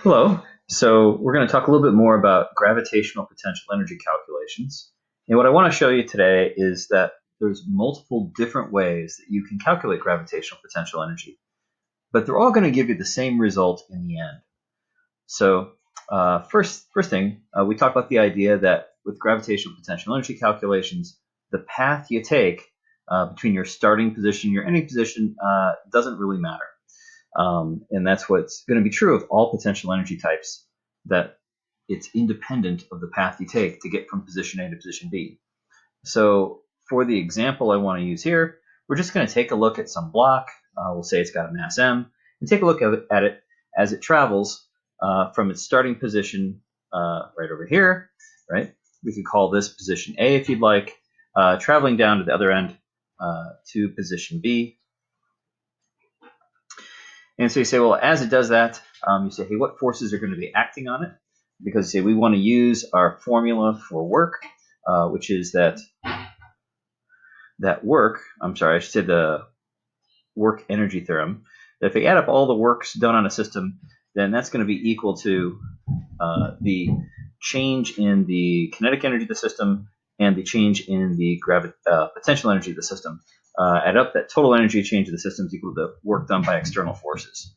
Hello. So we're going to talk a little bit more about gravitational potential energy calculations. And what I want to show you today is that there's multiple different ways that you can calculate gravitational potential energy, but they're all going to give you the same result in the end. So first thing, we talked about the idea that with gravitational potential energy calculations, the path you take between your starting position and your ending position doesn't really matter. And that's what's going to be true of all potential energy types, that it's independent of the path you take to get from position A to position B. So for the example I want to use here, we're just going to take a look at some block. We'll say it's got a mass m, and take a look at it as it travels from its starting position right over here, right? We could call this position A if you'd like, traveling down to the other end to position B. And so you say, well, as it does that, you say, hey, what forces are going to be acting on it? Because you say we want to use our formula for work, which is that work, I'm sorry, I should say the work energy theorem, that if we add up all the works done on a system, then that's going to be equal to the change in the kinetic energy of the system and the change in the potential energy of the system. Add up that total energy change of the system is equal to the work done by external forces,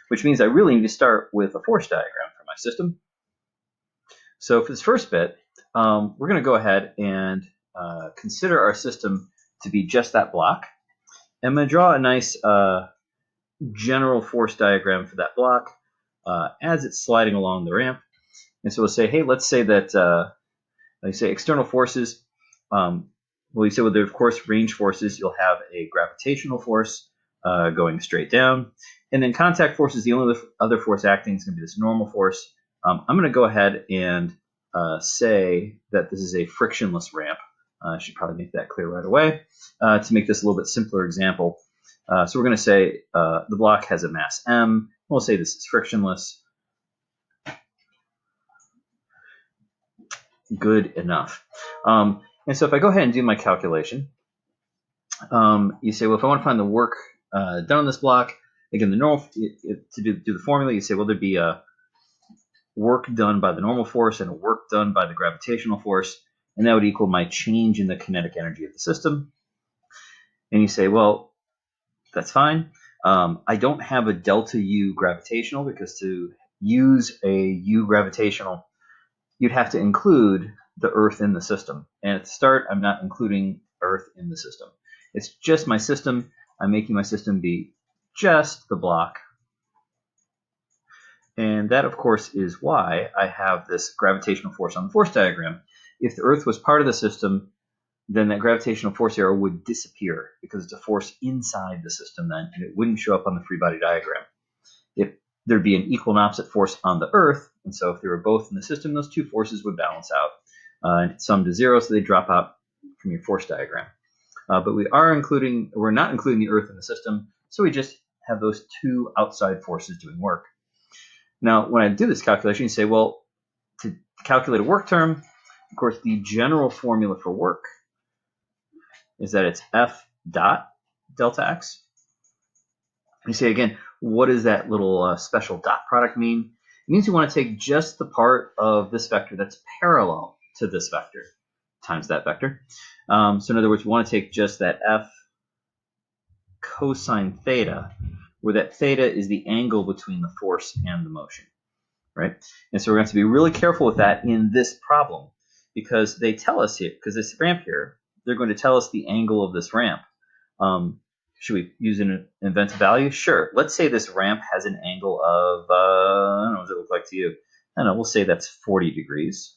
which means I really need to start with a force diagram for my system. So for this first bit, we're going to go ahead and consider our system to be just that block. I'm going to draw a nice general force diagram for that block as it's sliding along the ramp. And so we'll say, hey, let's say that, like say external forces, well, you say, well, there, of course, range forces, you'll have a gravitational force going straight down. And then contact forces, the only other force acting is going to be this normal force. I'm going to go ahead and say that this is a frictionless ramp. I should probably make that clear right away to make this a little bit simpler example. So we're going to say the block has a mass m. We'll say this is frictionless. Good enough. And so if I go ahead and do my calculation, you say, well, if I want to find the work done on this block, again, the normal to do the formula, you say, well, there'd be a work done by the normal force and a work done by the gravitational force, and that would equal my change in the kinetic energy of the system. And you say, well, that's fine. I don't have a delta U gravitational, because to use a U gravitational, you'd have to include the Earth in the system. And at the start, I'm not including Earth in the system. It's just my system. I'm making my system be just the block. And that, of course, is why I have this gravitational force on the force diagram. If the Earth was part of the system, then that gravitational force arrow would disappear, because it's a force inside the system then, and it wouldn't show up on the free body diagram. If there'd be an equal and opposite force on the Earth, and so if they were both in the system, those two forces would balance out and sum to zero, so they drop out from your force diagram. But we're not including the Earth in the system, so we just have those two outside forces doing work. Now, when I do this calculation, you say, well, to calculate a work term, of course, the general formula for work is that it's F dot delta X. You say again, what does that little special dot product mean? It means you want to take just the part of this vector that's parallel to this vector times that vector. So in other words, we want to take just that F cosine theta, where that theta is the angle between the force and the motion, right? And so we're going to have to be really careful with that in this problem, because they tell us here, because this ramp here, they're going to tell us the angle of this ramp. Should we use an inventive value? Sure. Let's say this ramp has an angle of, I don't know what it looks like to you. I don't know, we'll say that's 40 degrees.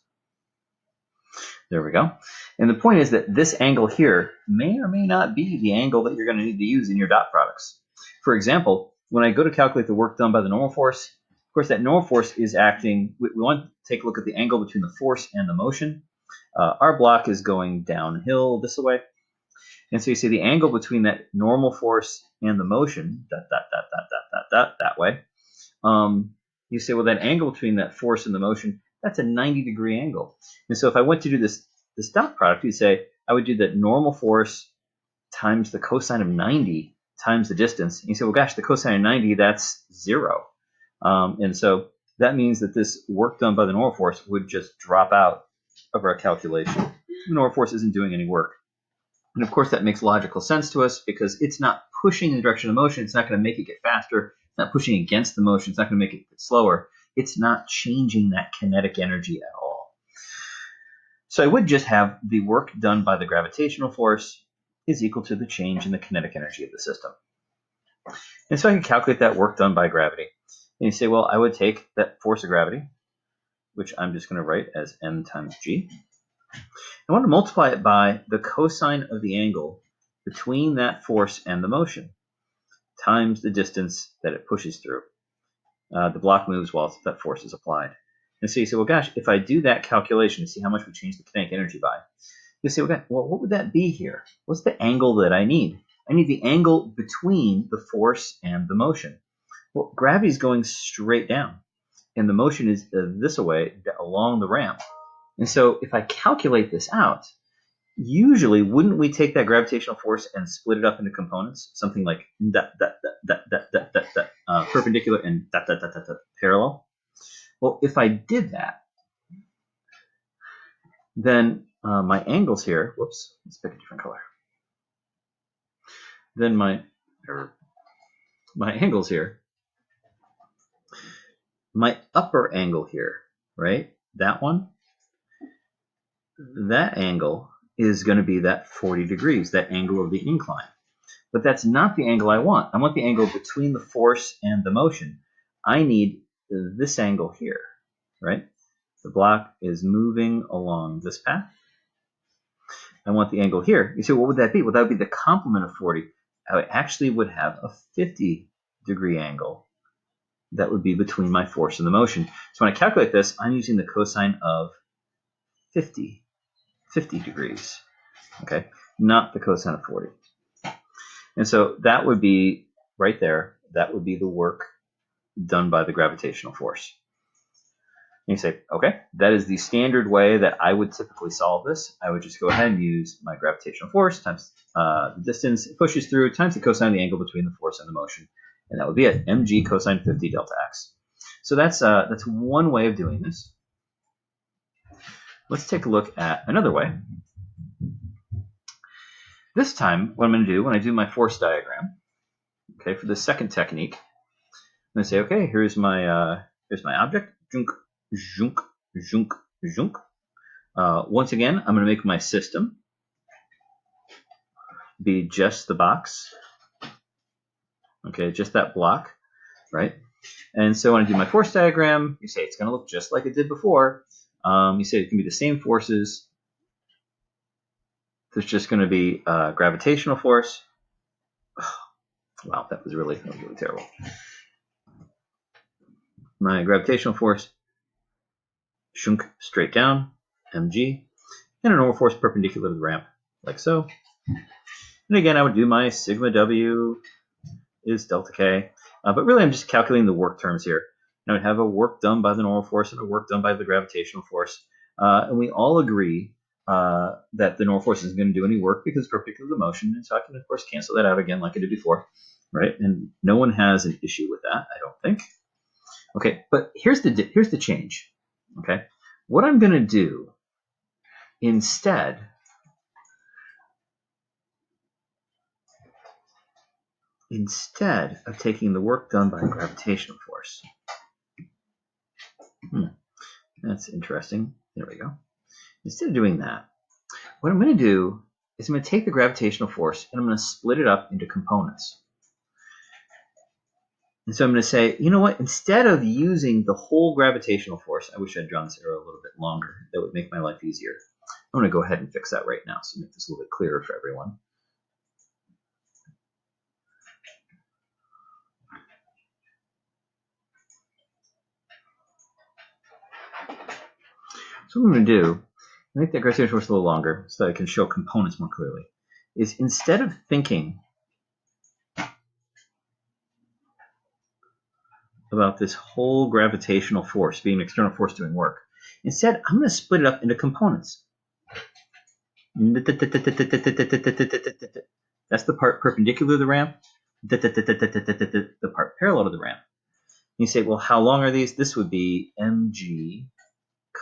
There we go. And the point is that this angle here may or may not be the angle that you're going to need to use in your dot products. For example, when I go to calculate the work done by the normal force, of course, that normal force is acting, we want to take a look at the angle between the force and the motion. Our block is going downhill this way. And so you see the angle between that normal force and the motion, that way. You say, well, that angle between that force and the motion, that's a 90-degree angle. And so if I went to do this dot product, you'd say I would do that normal force times the cosine of 90 times the distance. And you say, well, gosh, the cosine of 90, that's 0. And so that means that this work done by the normal force would just drop out of our calculation. The normal force isn't doing any work. And of course, that makes logical sense to us because it's not pushing in the direction of motion. It's not going to make it get faster. It's not pushing against the motion. It's not going to make it get slower. It's not changing that kinetic energy at all. So I would just have the work done by the gravitational force is equal to the change in the kinetic energy of the system. And so I can calculate that work done by gravity. And you say, well, I would take that force of gravity, which I'm just going to write as m times g. I want to multiply it by the cosine of the angle between that force and the motion times the distance that it pushes through. The block moves while that force is applied. And so you say, well, gosh, if I do that calculation to see how much we change the kinetic energy by, you say, well, what would that be here? What's the angle that I need? I need the angle between the force and the motion. Well, gravity is going straight down, and the motion is this way along the ramp. And so if I calculate this out, usually wouldn't we take that gravitational force and split it up into components? Something like perpendicular and parallel. Well, if I did that, then my angles here, whoops, let's pick a different color. Then my angles here, my upper angle here, right? That one, that angle is going to be that 40 degrees, that angle of the incline. But that's not the angle I want. I want the angle between the force and the motion. I need this angle here, right? The block is moving along this path. I want the angle here. You say, what would that be? Well, that would be the complement of 40. I actually would have a 50-degree angle that would be between my force and the motion. So when I calculate this, I'm using the cosine of 50 degrees, okay? Not the cosine of 40. And so that would be right there. That would be the work done by the gravitational force. And you say, okay, that is the standard way that I would typically solve this. I would just go ahead and use my gravitational force times the distance it pushes through times the cosine of the angle between the force and the motion. And that would be it, mg cosine 50 delta x. So that's one way of doing this. Let's take a look at another way. This time, what I'm going to do when I do my force diagram, okay, for the second technique, I'm going to say, okay, here's my object, junk, junk, junk, junk. Once again, I'm going to make my system be just the box, okay, just that block, right? And so when I do my force diagram, you say it's going to look just like it did before. You say it can be the same forces. There's just going to be gravitational force. Oh, wow, that was really terrible. My gravitational force, shunk, straight down, mg, and a normal force perpendicular to the ramp, like so. And again, I would do my sigma w is delta k, but really I'm just calculating the work terms here. And I would have a work done by the normal force and a work done by the gravitational force. And we all agree that the normal force isn't going to do any work because it's perpendicular to the motion. And so I can, of course, cancel that out again like I did before, right? And no one has an issue with that, I don't think. Okay, but here's the change, okay? What I'm going to do instead of taking the work done by gravitational force. That's interesting. There we go. Instead of doing that, what I'm going to do is I'm going to take the gravitational force and I'm going to split it up into components. And so I'm going to say, you know what? Instead of using the whole gravitational force, I wish I'd drawn this arrow a little bit longer. That would make my life easier. I'm going to go ahead and fix that right now, so make this a little bit clearer for everyone. So what I'm going to do, make that gravitational force a little longer so that I can show components more clearly, is instead of thinking about this whole gravitational force being an external force doing work, instead I'm going to split it up into components. That's the part perpendicular to the ramp, the part parallel to the ramp. You say, well, how long are these? This would be mg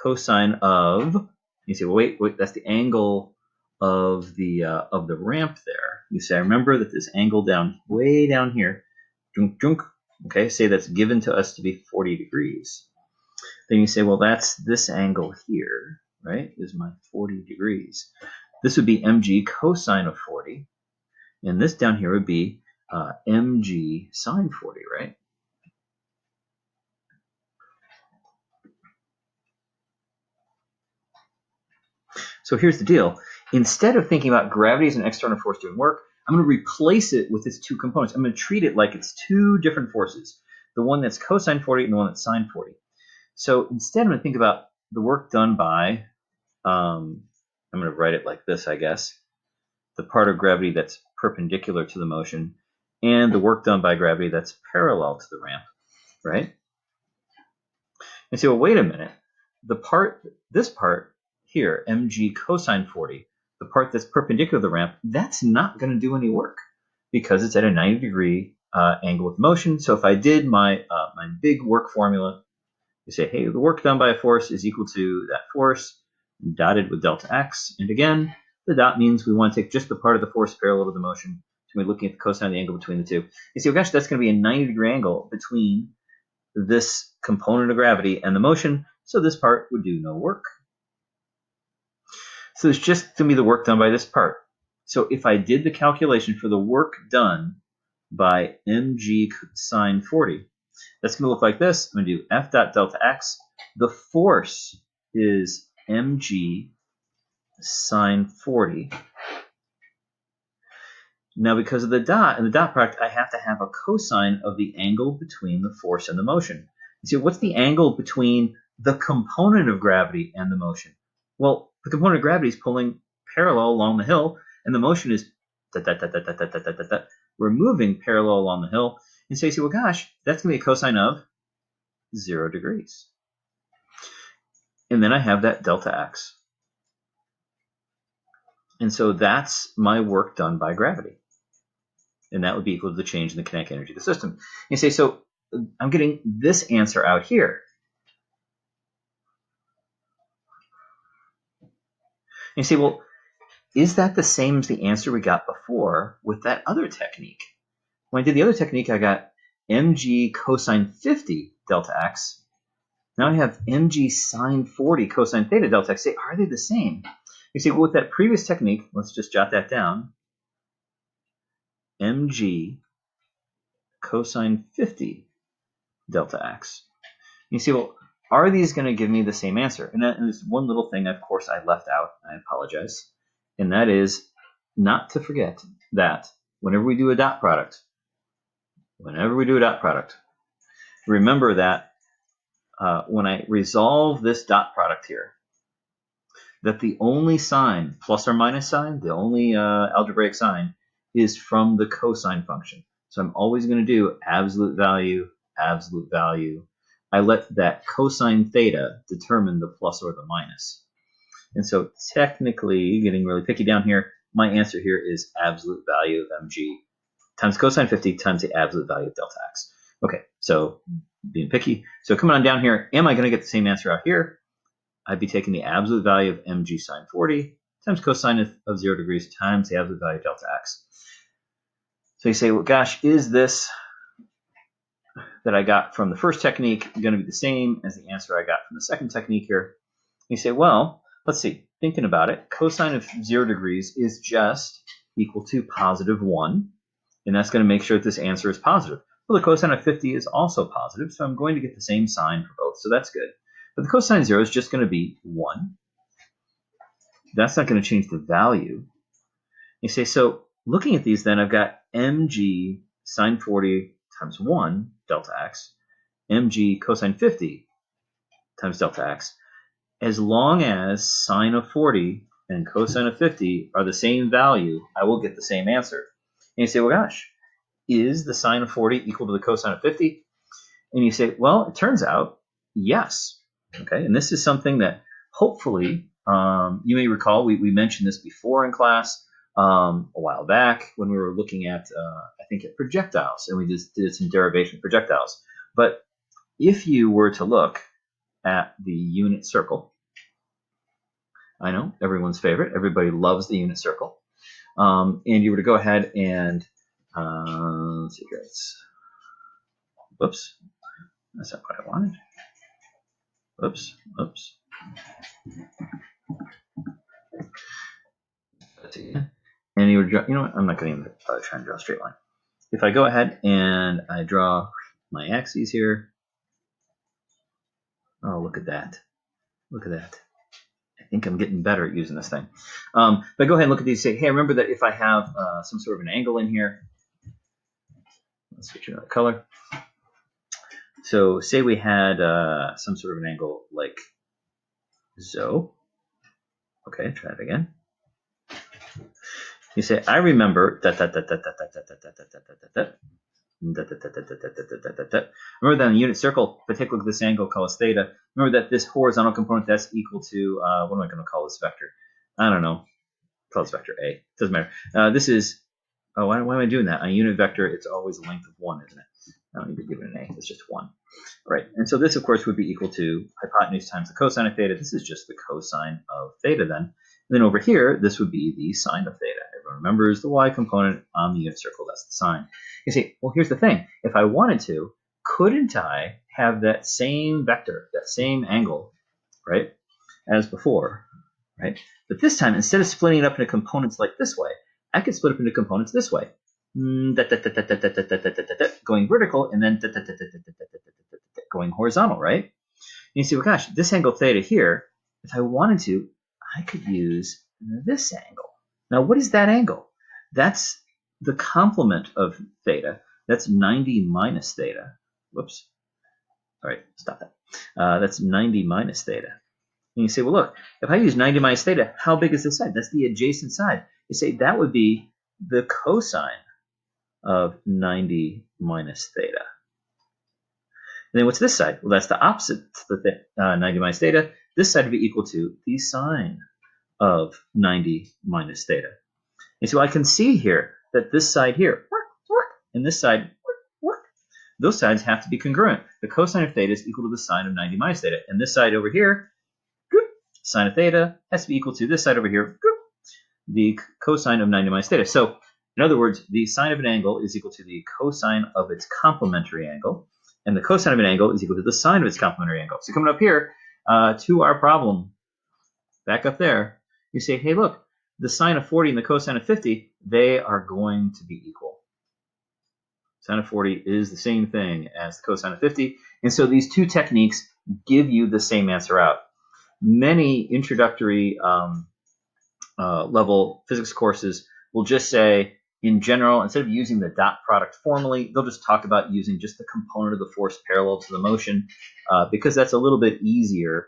cosine of. You say, well, wait, that's the angle of the ramp there. You say, I remember that this angle down way down here, junk, junk, okay, say that's given to us to be 40 degrees. Then you say, well, that's this angle here, right, is my 40 degrees. This would be mg cosine of 40. And this down here would be mg sine 40, right? So here's the deal. Instead of thinking about gravity as an external force doing work, I'm going to replace it with its two components. I'm going to treat it like it's two different forces, the one that's cosine 40 and the one that's sine 40. So instead, I'm going to think about the work done by, I'm going to write it like this, I guess, the part of gravity that's perpendicular to the motion, and the work done by gravity that's parallel to the ramp, right? And say, well, wait a minute. This part here, mg cosine 40, the part that's perpendicular to the ramp, that's not going to do any work because it's at a 90-degree angle with motion. So if I did my big work formula, you say, hey, the work done by a force is equal to that force dotted with delta x. And again, the dot means we want to take just the part of the force parallel to the motion. So we're looking at the cosine of the angle between the two. You say, well, gosh, that's going to be a 90-degree angle between this component of gravity and the motion, so this part would do no work. So it's just going to be the work done by this part. So if I did the calculation for the work done by mg sine 40, that's going to look like this. I'm going to do F dot delta x. The force is mg sine 40. Now, because of the dot and the dot product, I have to have a cosine of the angle between the force and the motion. You see, what's the angle between the component of gravity and the motion? Well, the component of gravity is pulling parallel along the hill, and the motion is we're moving parallel along the hill. And so you say, well, gosh, that's going to be a cosine of 0 degrees. And then I have that delta x. And so that's my work done by gravity. And that would be equal to the change in the kinetic energy of the system. You say, so I'm getting this answer out here. You say, well, is that the same as the answer we got before with that other technique? When I did the other technique, I got mg cosine 50 delta x. Now I have mg sine 40 cosine theta delta x. Say, are they the same? You say, well, with that previous technique, let's just jot that down. mg cosine 50 delta x. You see, well, are these going to give me the same answer? And there's one little thing, of course, I left out. I apologize. And that is not to forget that whenever we do a dot product, remember that when I resolve this dot product here, that the only sign, plus or minus sign, the only algebraic sign, is from the cosine function. So I'm always going to do absolute value, absolute value. I let that cosine theta determine the plus or the minus. And so technically, getting really picky down here, my answer here is absolute value of mg times cosine 50 times the absolute value of delta x. Okay, so being picky. So coming on down here, am I going to get the same answer out here? I'd be taking the absolute value of mg sine 40 times cosine of 0 degrees times the absolute value of delta x. So you say, well, gosh, is this that I got from the first technique going to be the same as the answer I got from the second technique here? You say, well, let's see. Thinking about it, cosine of 0 degrees is just equal to positive 1. And that's going to make sure that this answer is positive. Well, the cosine of 50 is also positive, so I'm going to get the same sign for both, so that's good. But the cosine of 0 is just going to be 1. That's not going to change the value. You say, so looking at these then, I've got mg sine 40 times 1 delta x, mg cosine 50 times delta x. As long as sine of 40 and cosine of 50 are the same value, I will get the same answer. And you say, well, gosh, is the sine of 40 equal to the cosine of 50? And you say, well, it turns out, yes. Okay, and this is something that hopefully you may recall we mentioned this before in class a while back when we were looking at, I think, at projectiles, and we just did some derivation of projectiles. But if you were to look at the unit circle, I know, everyone's favorite, everybody loves the unit circle, and you were to go ahead and, let's see here, whoops, that's not what I wanted. Oops. And you would draw, you know what, I'm not going to even try and draw a straight line. If I go ahead and I draw my axes here, oh, look at that. Look at that. I think I'm getting better at using this thing. But go ahead and look at these and say, hey, remember that if I have some sort of an angle in here, let's switch another color. So say we had some sort of an angle like so. Okay, try it again. You say, I remember that. Remember that in the unit circle, particularly this angle called theta. Remember that this horizontal component that's equal to what am I going to call this vector? I don't know. Call this vector A. Doesn't matter. This is why am I doing that? On a unit vector, it's always a length of 1, isn't it? I don't need to give it an A. It's just 1. Right. And so this, of course, would be equal to hypotenuse times the cosine of theta. This is just the cosine of theta then. And then over here, this would be the sine of theta. Everyone remembers the y component on the unit circle. That's the sine. You say, well, here's the thing. If I wanted to, couldn't I have that same vector, that same angle, right, as before, right? But this time, instead of splitting it up into components like this way, I could split up into components this way. Going vertical and then going horizontal, right? And you see, well, gosh, this angle theta here, if I wanted to, I could use this angle. Now, what is that angle? That's the complement of theta. That's 90 minus theta. Whoops. All right, stop that. That's 90 minus theta. And you say, well, look, if I use 90 minus theta, how big is this side? That's the adjacent side. You say that would be the cosine of 90 minus theta. And then what's this side? Well, that's the opposite to the 90 minus theta. This side would be equal to the sine of 90 minus theta. And so I can see here that this side here, and this side, those sides have to be congruent. The cosine of theta is equal to the sine of 90 minus theta. And this side over here, sine of theta, has to be equal to this side over here, the cosine of 90 minus theta. So in other words, the sine of an angle is equal to the cosine of its complementary angle, and the cosine of an angle is equal to the sine of its complementary angle. So coming up here to our problem, back up there, you say, hey, look, the sine of 40 and the cosine of 50, they are going to be equal. Sine of 40 is the same thing as the cosine of 50, and so these two techniques give you the same answer out. Many introductory level physics courses will just say, in general, instead of using the dot product formally, they'll just talk about using just the component of the force parallel to the motion, because that's a little bit easier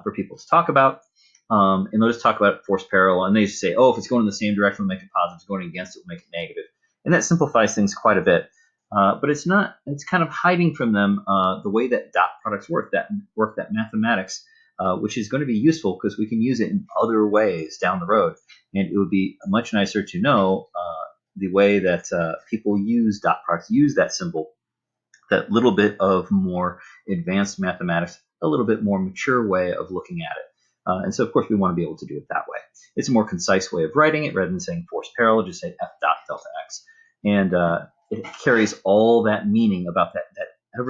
for people to talk about. And they'll just talk about force parallel, and they just say, oh, if it's going in the same direction, we'll make it positive. If it's going against it, we'll make it negative. And that simplifies things quite a bit. But it's not, it's kind of hiding from them the way that dot products work, that mathematics, which is going to be useful because we can use it in other ways down the road. And it would be much nicer to know the way that people use dot products, use that symbol, that little bit of more advanced mathematics, a little bit more mature way of looking at it. And so, of course, we want to be able to do it that way. It's a more concise way of writing it rather than saying force parallel, just say F dot delta X. And it carries all that meaning about that a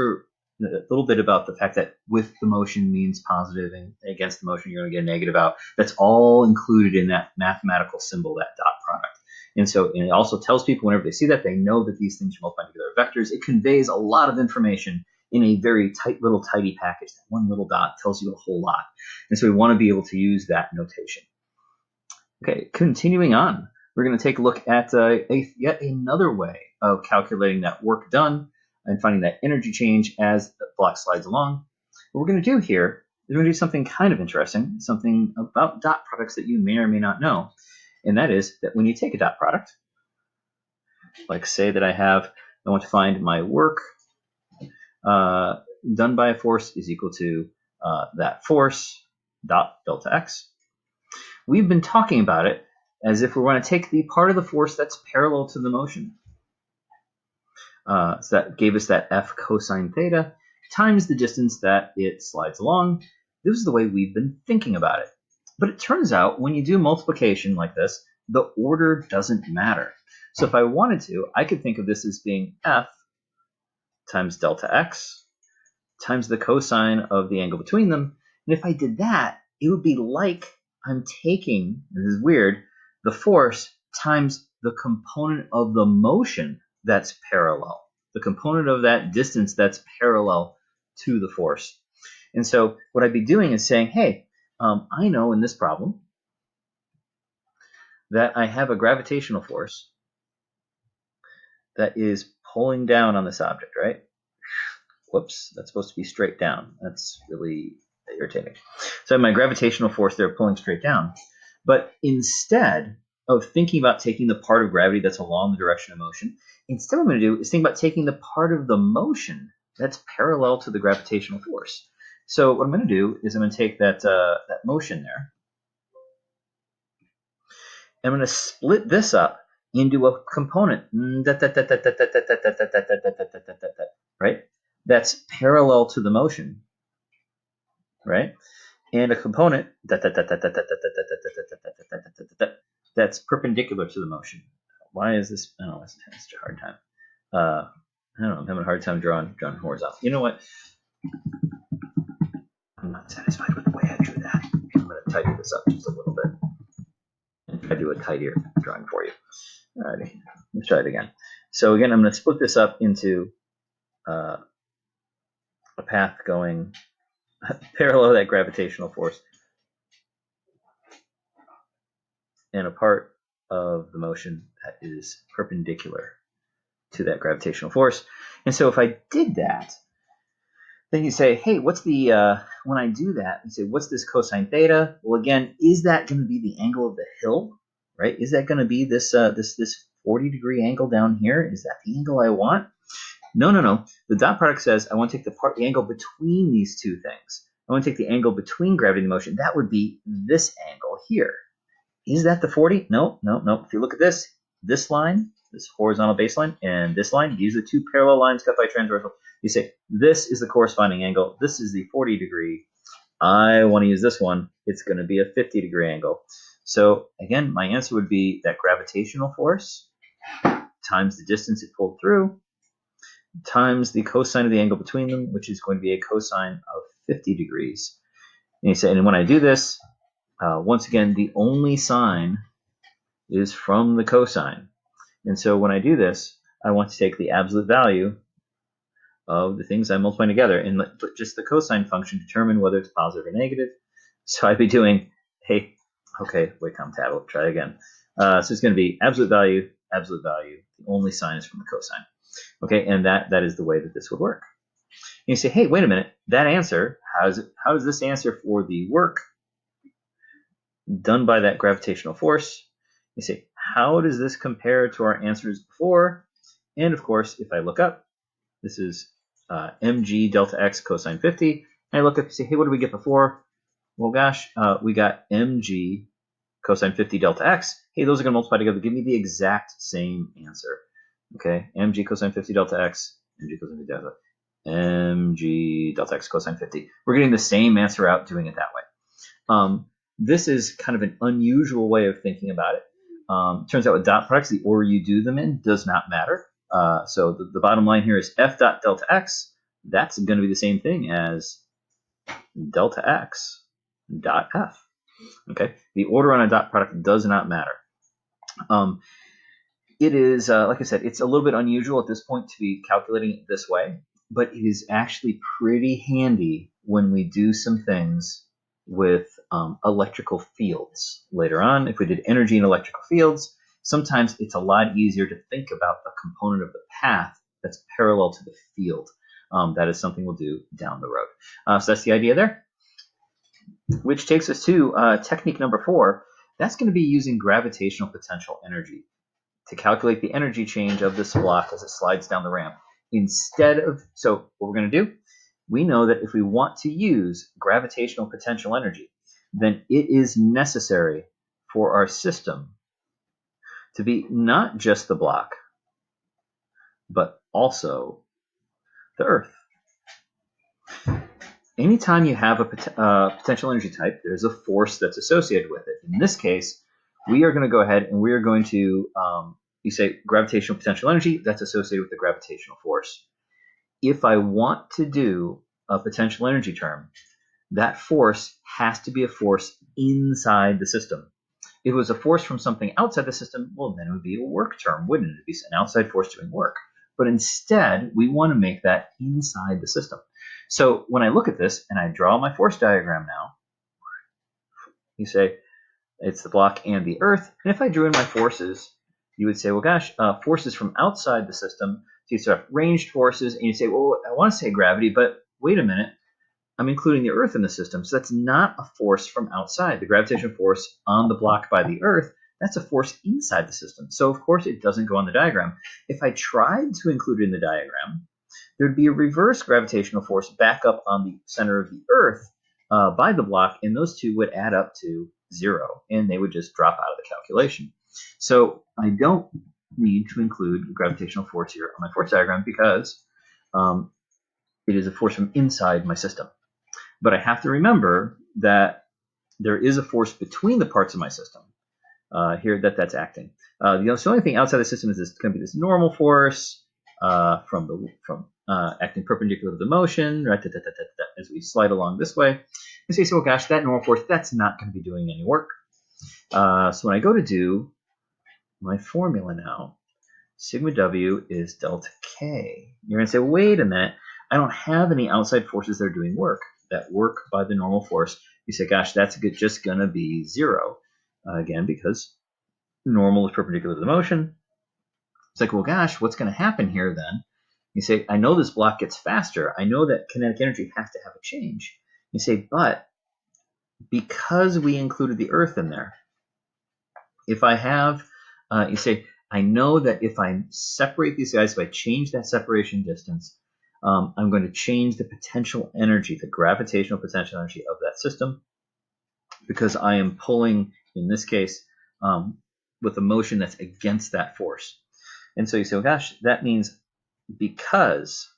little bit about the fact that with the motion means positive and against the motion you're going to get a negative out. That's all included in that mathematical symbol, that dot product. And so and it also tells people whenever they see that, they know that these things are multiplied together vectors. It conveys a lot of information in a very tight little tidy package. That one little dot tells you a whole lot. And so we want to be able to use that notation. Okay, continuing on, we're going to take a look at yet another way of calculating that work done and finding that energy change as the block slides along. What we're going to do here is we're going to do something kind of interesting, something about dot products that you may or may not know. And that is that when you take a dot product, like say that I want to find my work done by a force is equal to that force dot delta x. We've been talking about it as if we want to take the part of the force that's parallel to the motion. So that gave us that F cosine theta. times the distance that it slides along. This is the way we've been thinking about it. But it turns out when you do multiplication like this, the order doesn't matter. So if I wanted to, I could think of this as being F times delta x times the cosine of the angle between them. And if I did that, it would be like I'm taking, this is weird, the force times the component of the motion that's parallel, the component of that distance that's parallel to the force. And so what I'd be doing is saying, hey, I know in this problem that I have a gravitational force that is pulling down on this object, right? Whoops, that's supposed to be straight down. That's really irritating. So I have my gravitational force there pulling straight down. But instead of thinking about taking the part of gravity that's along the direction of motion, instead what I'm going to do is think about taking the part of the motion that's parallel to the gravitational force. So what I'm going to do is I'm going to take that motion there, and I'm going to split this up into a component, right? That's parallel to the motion, right? And a component that's perpendicular to the motion. Why is this? Oh, it's such a hard time. I don't know. I'm having a hard time drawing horizontal. You know what? I'm not satisfied with the way I drew that. I'm going to tidy this up just a little bit and try to do a tidier drawing for you. Alrighty, let's try it again. So again, I'm going to split this up into a path going parallel to that gravitational force and a part of the motion that is perpendicular to that gravitational force. And so if I did that, then you say, hey, what's the, when I do that, you say, what's this cosine theta? Well, again, is that going to be the angle of the hill, right? Is that going to be this 40-degree angle down here? Is that the angle I want? No. The dot product says I want to take the angle between these two things. I want to take the angle between gravity and motion. That would be this angle here. Is that the 40? No. If you look at this line, this horizontal baseline, and this line, these are two parallel lines cut by transversal. You say, this is the corresponding angle. This is the 40-degree. I want to use this one. It's going to be a 50-degree angle. So again, my answer would be that gravitational force times the distance it pulled through times the cosine of the angle between them, which is going to be a cosine of 50 degrees. And you say, and when I do this, once again, the only sign is from the cosine. And so when I do this, I want to take the absolute value of the things I'm multiplying together and let just the cosine function determine whether it's positive or negative. So I'd be doing, hey, okay, wait, tablet, try again. So it's going to be absolute value. The only sign is from the cosine. Okay, and that is the way that this would work. And you say, hey, wait a minute, that answer, how does this answer for the work done by that gravitational force? You say, how does this compare to our answers before? And of course, if I look up, this is mg delta x cosine 50. And I look up and say, hey, what did we get before? Well, gosh, we got mg cosine 50 delta x. Hey, those are going to multiply together, give me the exact same answer. Okay, mg cosine 50 delta x, mg cosine 50 delta, mg delta x cosine 50. We're getting the same answer out doing it that way. This is kind of an unusual way of thinking about it. Turns out with dot products, the order you do them in does not matter. So the bottom line here is f dot delta x. That's going to be the same thing as delta x dot f. Okay, the order on a dot product does not matter. It is, like I said, it's a little bit unusual at this point to be calculating it this way, but it is actually pretty handy when we do some things with electrical fields later on. If we did energy in electrical fields, sometimes it's a lot easier to think about the component of the path that's parallel to the field. That is something we'll do down the road. So that's the idea there, which takes us to technique number 4. That's going to be using gravitational potential energy to calculate the energy change of this block as it slides down the ramp. So what we're going to do, we know that if we want to use gravitational potential energy, then it is necessary for our system to be not just the block, but also the Earth. anytime you have a potential energy type, there's a force that's associated with it. In this case, we are going to go ahead and we are going to, you say gravitational potential energy, that's associated with the gravitational force. If I want to do a potential energy term, that force has to be a force inside the system. If it was a force from something outside the system, well, then it would be a work term, wouldn't it? It'd be an outside force doing work. But instead, we want to make that inside the system. So when I look at this and I draw my force diagram now, you say it's the block and the Earth. And if I drew in my forces, you would say, well, gosh, forces from outside the system. So you start have ranged forces, and you say, well, I want to say gravity, but wait a minute. I'm including the Earth in the system, so that's not a force from outside. The gravitational force on the block by the Earth, that's a force inside the system. So, of course, it doesn't go on the diagram. If I tried to include it in the diagram, there'd be a reverse gravitational force back up on the center of the Earth by the block, and those two would add up to 0, and they would just drop out of the calculation. So I don't need to include the gravitational force here on my force diagram because it is a force from inside my system. But I have to remember that there is a force between the parts of my system here that's acting. The only thing outside the system is going to be this normal force from acting perpendicular to the motion, right, as we slide along this way. And so you say, well, gosh, that normal force, that's not going to be doing any work. So when I go to do my formula now, sigma W is delta K. You're going to say, wait a minute, I don't have any outside forces that are doing work. That work by the normal force. You say, gosh, that's just going to be 0. Again, because normal is perpendicular to the motion. It's like, well, gosh, what's going to happen here then? You say, I know this block gets faster. I know that kinetic energy has to have a change. You say, but because we included the Earth in there, if I have, you say, I know that if I separate these guys, if I change that separation distance, I'm going to change the potential energy, the gravitational potential energy of that system, because I am pulling, in this case, with a motion that's against that force. And so you say, well, gosh, that means because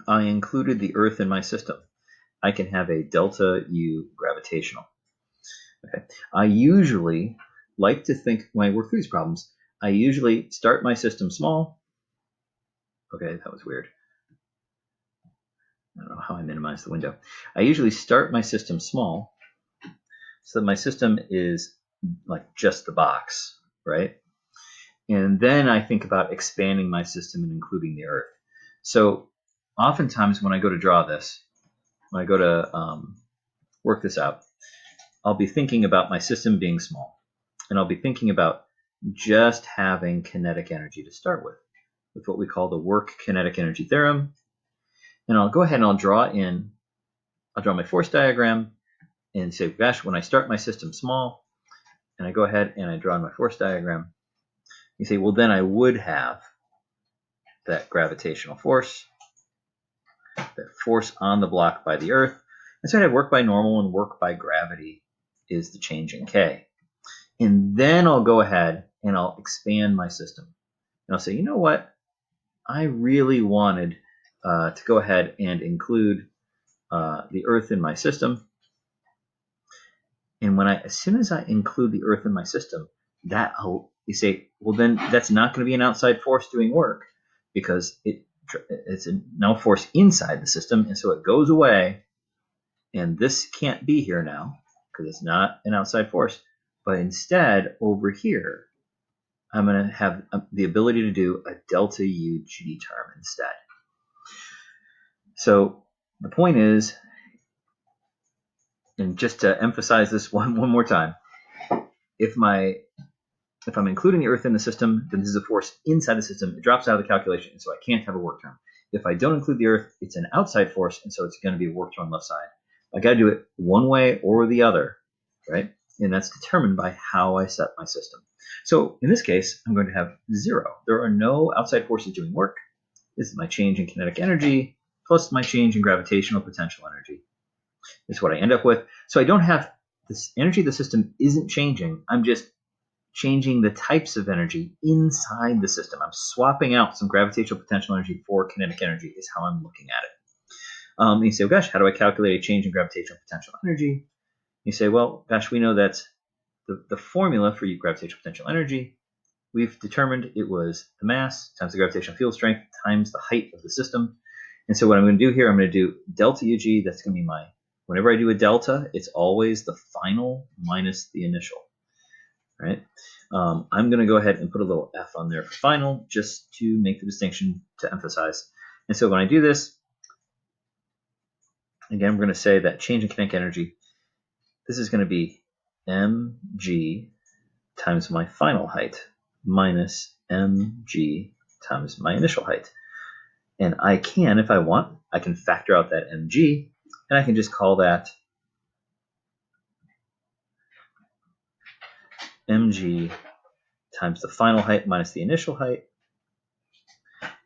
I included the Earth in my system, I can have a delta U gravitational. Okay. I usually like to think, when I work through these problems, I usually start my system small. Okay, that was weird. I don't know how I minimize the window. I usually start my system small so that my system is like just the box, right? And then I think about expanding my system and including the Earth. So oftentimes when I go to draw this, when I go to work this out, I'll be thinking about my system being small. And I'll be thinking about just having kinetic energy to start with what we call the work kinetic energy theorem. And I'll go ahead and I'll draw my force diagram and say, gosh, when I start my system small, and I go ahead and I draw my force diagram, you say, well, then I would have that gravitational force, that force on the block by the Earth. And so I have work by normal and work by gravity is the change in K. And then I'll go ahead and I'll expand my system. And I'll say, you know what? I really wanted to go ahead and include the Earth in my system. And as soon as I include the Earth in my system, you say, well, then that's not going to be an outside force doing work because it's no force inside the system, and so it goes away. And this can't be here now because it's not an outside force. But instead, over here, I'm going to have the ability to do a delta UG term instead. So the point is, and just to emphasize this one more time, if I'm including the Earth in the system, then this is a force inside the system. It drops out of the calculation, and so I can't have a work term. If I don't include the Earth, it's an outside force, and so it's going to be a work term on the left side. I got to do it one way or the other, right? And that's determined by how I set my system. So in this case, I'm going to have 0. There are no outside forces doing work. This is my change in kinetic energy plus my change in gravitational potential energy. This is what I end up with. So I don't have this energy of the system isn't changing. I'm just changing the types of energy inside the system. I'm swapping out some gravitational potential energy for kinetic energy is how I'm looking at it. You say, well, gosh, how do I calculate a change in gravitational potential energy? You say, well, gosh, we know that the formula for gravitational potential energy, we've determined it was the mass times the gravitational field strength times the height of the system. And so what I'm going to do here, I'm going to do delta UG. That's going to be my, whenever I do a delta, it's always the final minus the initial, right? I'm going to go ahead and put a little F on there for final, just to make the distinction, to emphasize. And so when I do this, again, we're going to say that change in kinetic energy, this is going to be mg times my final height minus mg times my initial height. And I can, if I want, I can factor out that mg, and I can just call that mg times the final height minus the initial height.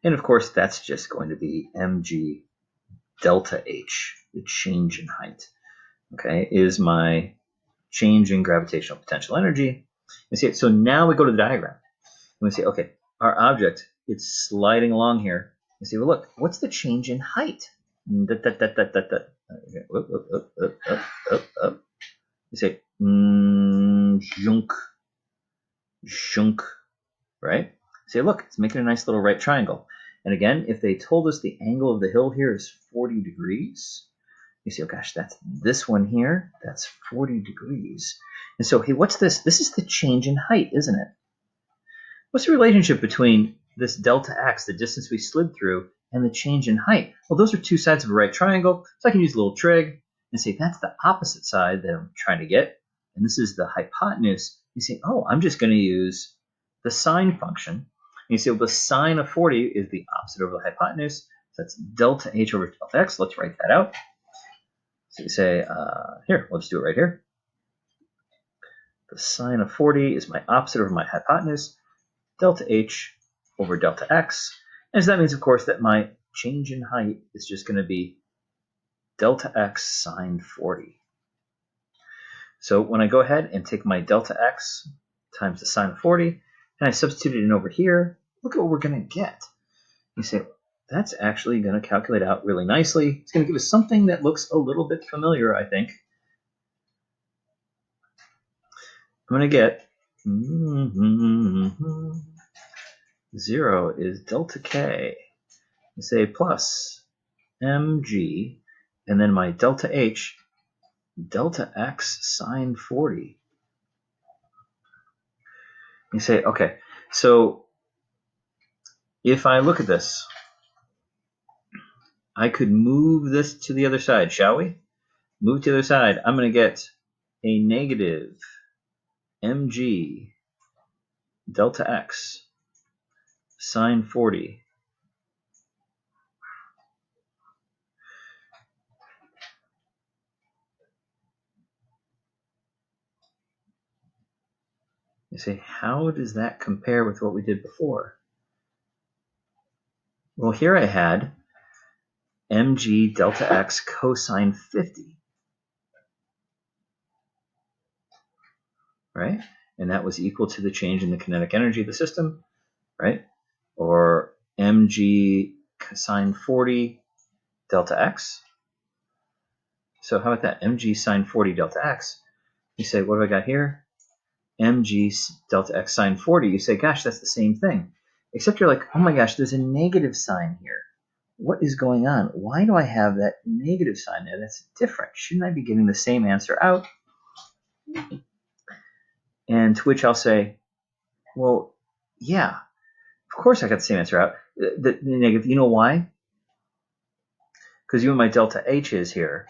And of course, that's just going to be mg delta h, the change in height, okay, is my change in gravitational potential energy. You see, so now we go to the diagram, and we say, okay, our object, it's sliding along here. You say, well, look, what's the change in height? Okay, up. You say, zhunk, zhunk, right? Say, look, it's making a nice little right triangle. And again, if they told us the angle of the hill here is 40 degrees, you say, oh gosh, that's this one here, that's 40 degrees. And so, hey, what's this? This is the change in height, isn't it? What's the relationship between this delta x, the distance we slid through, and the change in height? Well, those are two sides of a right triangle, so I can use a little trig and say that's the opposite side that I'm trying to get, and this is the hypotenuse. You say, oh, I'm just going to use the sine function. And you say, well, the sine of 40 is the opposite over the hypotenuse, so that's delta h over delta x. Let's write that out. So you say, here, we'll just do it right here. The sine of 40 is my opposite over my hypotenuse, delta h over delta x. And so that means, of course, that my change in height is just going to be delta x sine 40. So when I go ahead and take my delta x times the sine of 40, and I substitute it in over here, look at what we're going to get. You say, that's actually going to calculate out really nicely. It's going to give us something that looks a little bit familiar, I think. I'm going to get 0 is delta k. You say plus mg, and then my delta h, delta x sine 40. You say, okay, so if I look at this, I could move this to the other side, shall we? Move to the other side. I'm going to get a negative mg delta x sine 40. You say, how does that compare with what we did before? Well, here I had mg delta x cosine 50, right? And that was equal to the change in the kinetic energy of the system, right? Or mg sine 40 delta x. So how about that? Mg sine 40 delta x. You say, what have I got here? Mg delta x sine 40. You say, gosh, that's the same thing. Except you're like, oh my gosh, there's a negative sign here. What is going on? Why do I have that negative sign there? That's different. Shouldn't I be getting the same answer out? And to which I'll say, well, yeah, of course I got the same answer out. The negative, you know why? Because you know my delta h is here.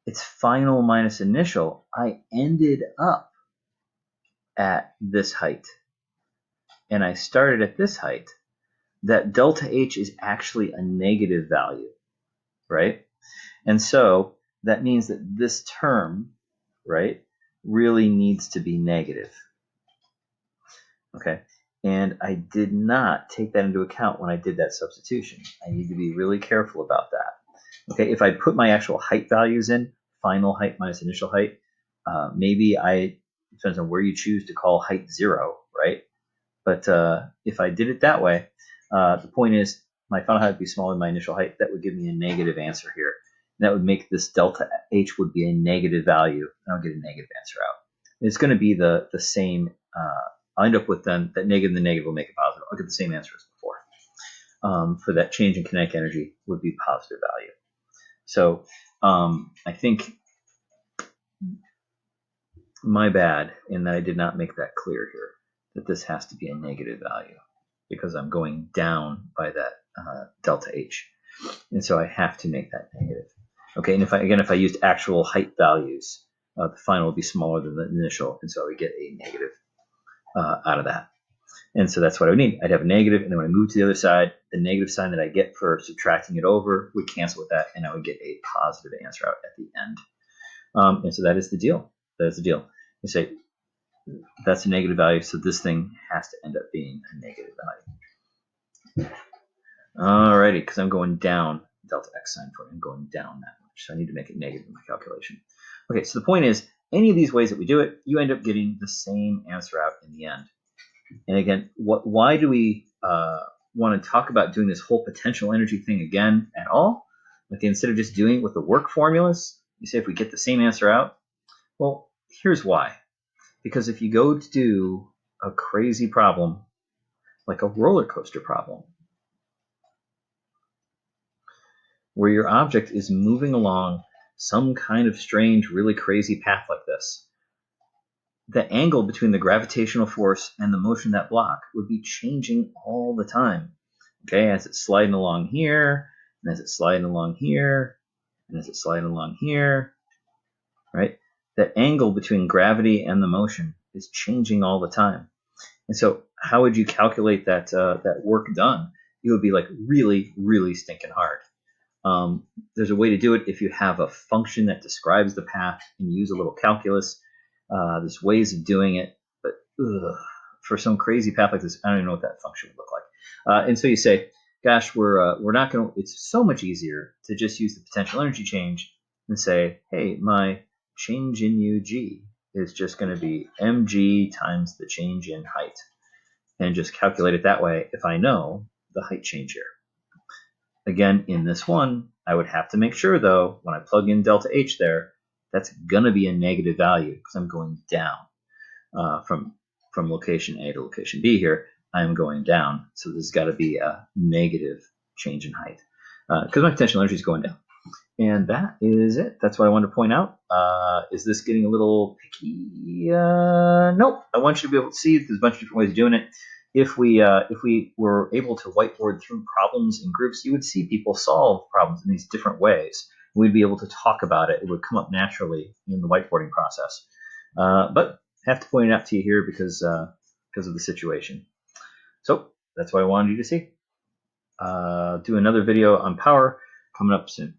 It's final minus initial. I ended up at this height. And I started at this height. That delta h is actually a negative value, right? And so that means that this term, right, really needs to be negative. Okay, and I did not take that into account when I did that substitution. I need to be really careful about that. Okay, if I put my actual height values in, final height minus initial height, maybe it depends on where you choose to call height 0, right? But if I did it that way, the point is my final height would be smaller than my initial height. That would give me a negative answer here. that would make this delta H would be a negative value, and I'll get a negative answer out. It's going to be the same. I'll end up with then that negative and the negative will make it positive. I'll get the same answer as before. For that change in kinetic energy would be positive value. So I think my bad in that I did not make that clear here, that this has to be a negative value because I'm going down by that delta H. And so I have to make that negative. Okay, and if I used actual height values, the final would be smaller than the initial, and so I would get a negative out of that. And so that's what I would need. I'd have a negative, and then when I move to the other side, the negative sign that I get for subtracting it over would cancel with that, and I would get a positive answer out at the end. And so that is the deal. That is the deal. You say that's a negative value, so this thing has to end up being a negative value. Alrighty, because I'm going down delta x sign for it. I'm going down that much, so I need to make it negative in my calculation. Okay, so the point is, any of these ways that we do it, you end up getting the same answer out in the end. And again, why do we want to talk about doing this whole potential energy thing again at all? Like instead of just doing it with the work formulas, you say if we get the same answer out. Well, here's why. Because if you go to do a crazy problem, like a roller coaster problem, where your object is moving along some kind of strange, really crazy path like this, the angle between the gravitational force and the motion of that block would be changing all the time. Okay, as it's sliding along here, and as it's sliding along here, and as it's sliding along here, right? That angle between gravity and the motion is changing all the time. And so how would you calculate that that work done? It would be like really, really stinking hard. There's a way to do it if you have a function that describes the path and you use a little calculus. There's ways of doing it, but for some crazy path like this, I don't even know what that function would look like. And so you say, gosh, we're not going to, it's so much easier to just use the potential energy change and say, hey, my change in UG is just going to be mg times the change in height. And just calculate it that way if I know the height change here. Again, in this one, I would have to make sure, though, when I plug in delta H there, that's going to be a negative value because I'm going down from location A to location B here. I'm going down, so there's got to be a negative change in height because my potential energy is going down. And that is it. That's what I wanted to point out. Is this getting a little picky? Nope. I want you to be able to see there's a bunch of different ways of doing it. If we were able to whiteboard through problems in groups, you would see people solve problems in these different ways. We'd be able to talk about it. It would come up naturally in the whiteboarding process. But I have to point it out to you here because of the situation. So that's what I wanted you to see. Do another video on power coming up soon.